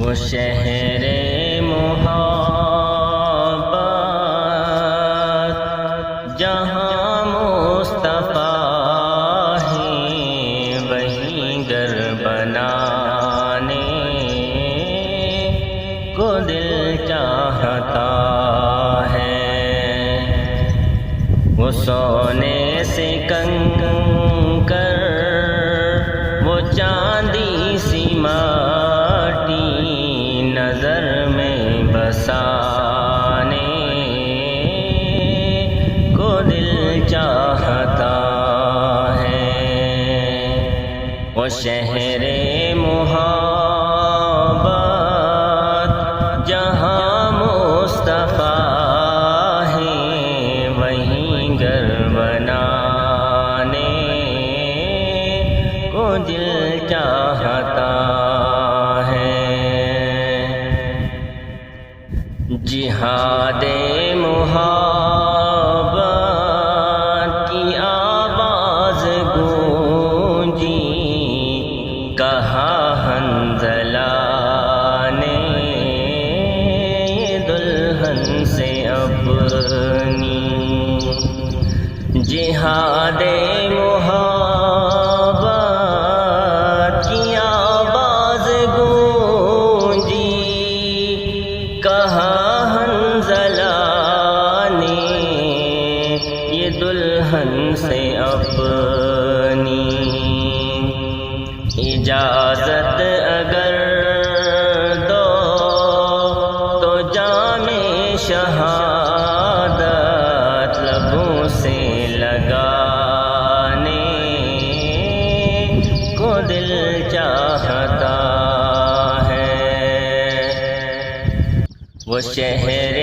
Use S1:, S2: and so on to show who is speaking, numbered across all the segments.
S1: وہ شہر محبت جہاں مصطفیٰ ہیں وہیں گھر بنانے کو دل چاہتا ہے۔ وہ سونے سے کنکر وہ چاندی سی ماٹی نظر میں بسانے کو دل چاہتا ہے۔ وہ شہر محبت جہاں مصطفیٰ ہیں وہیں گھر بنانے کو دل چاہتا ہے۔ جہاد محبت کی آواز گونجی کہا حنظلہ نے دلہن سے اپنی۔ جہاد محبت کی آواز گونجی کہا حنظلہ نے یہ دلہن سے اپنی۔ اجازت اگر دو تو جام شہادت لبوں سے لگانے کو دل چاہتا ہے۔ وہ شہر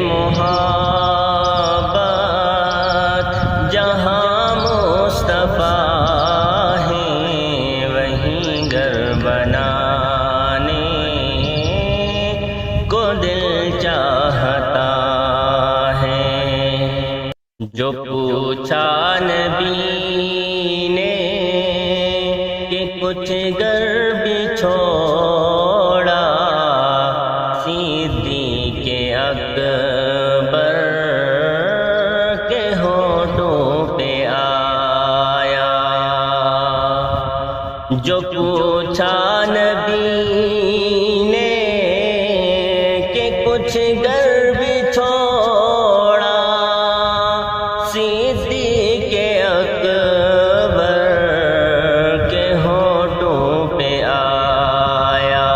S1: محبت جہاں مصطفیٰ ہیں وہیں گھر بنانے کو دل چاہتا ہے۔ جو پوچھا نبی نے کہ کچھ گر بھی چھوڑا صدیق اکبر کے ہونٹوں پہ آیا۔ جو پوچھا نبی نے کہ کچھ گر بھی چھوڑا صدیق اکبر کے ہونٹوں پہ آیا۔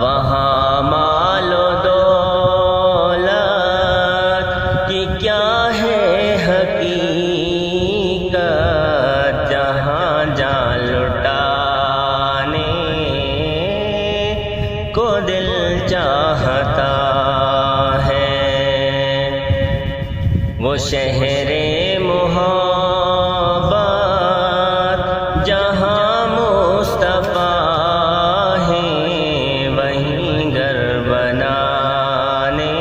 S1: وہاں مال و دولت کی کیا ہے حقیقت جہاں جان لٹانے کو دل چاہتا ہے۔ وہ شہر محبت جہاں مصطفیٰ ہیں وہیں گھر بنانے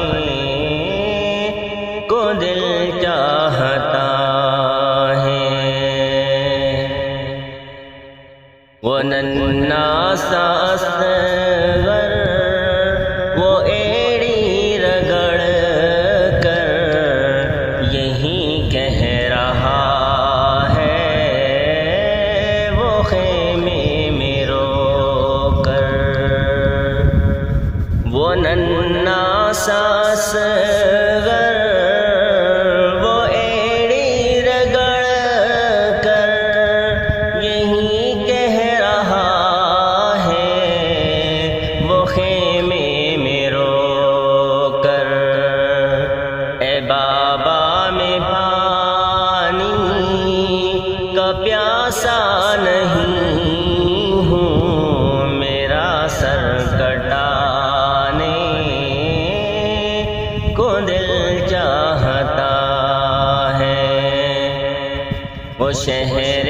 S1: کو دل چاہتا ہے۔ وہ ننھا سا اصغر وہ ایڑی رگڑ کر یہی کہہ رہا ہے وہ خیمے میں رو کر۔ وہ ننھا سا اصغر وہ ایڑی رگڑ کر یہی کہہ رہا ہے وہ خیمے میں رو کر۔ اے بابا میں پانی کا پیاسا نہیں ہوں میرا سر کٹانے کو دل چاہتا ہے۔ وہ شہر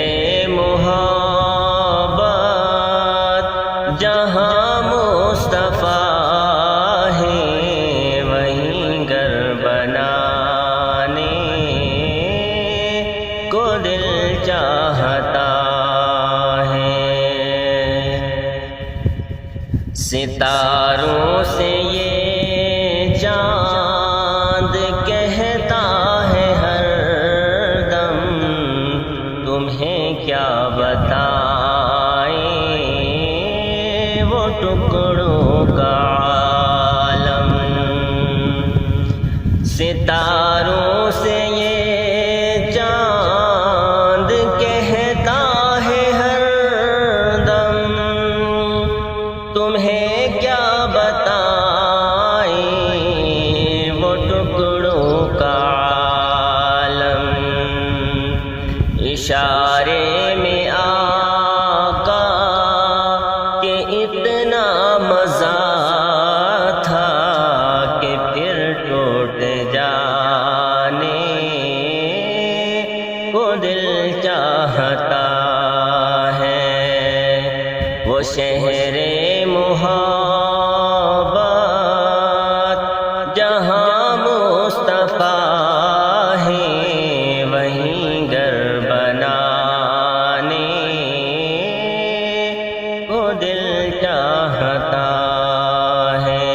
S1: محبت جہاں مصطفیٰ ہیں وہیں گھر بنانے کو دل چاہتا ہے۔ ستاروں سے یہ چاند کہتا ہے ہر دم، تمہیں کیا بتائیں وہ ٹکڑوں کا عالم۔ ستاروں سے یہ چاند کہتا ہے ہر دم، تمہیں کیا بتائیں وہ ٹکڑوں کا عالم۔ اشارے میں آقا کہ اتنا مزہ تھا کہ پھر ٹوٹ جانے کو دل چاہتا ہے۔ وہ شہر محبت جہاں مصطفیٰ ہے، وہیں گھر بنانے کو دل چاہتا ہے۔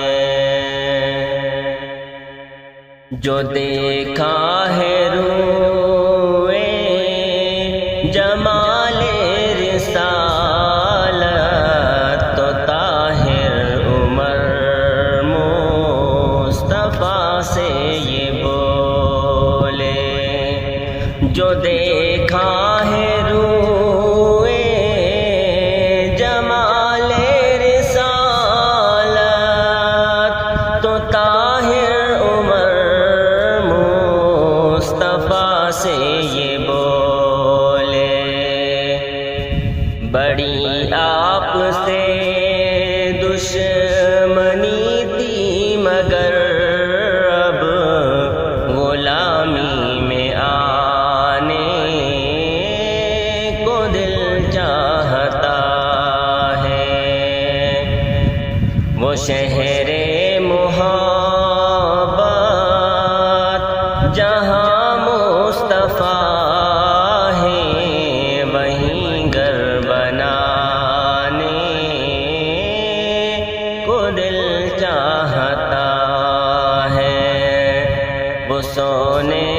S1: جو دیکھا ہے روئے جمال رسالت، تو طاہر عمر مصطفیٰ سے یہ بولے۔ جو دیکھا ہے روئے جمال رسالت، تو طاہر عمر مصطفیٰ سے یہ بولے۔ بڑی آپ سے دشمنی تھی مگر اب غلامی میں آنے کو دل چاہتا ہے۔ وہ شہر محبت جہاں مصطفیٰ ہے، وہیں گھر بنانے کو دل چاہتا ہے۔ وہ سونے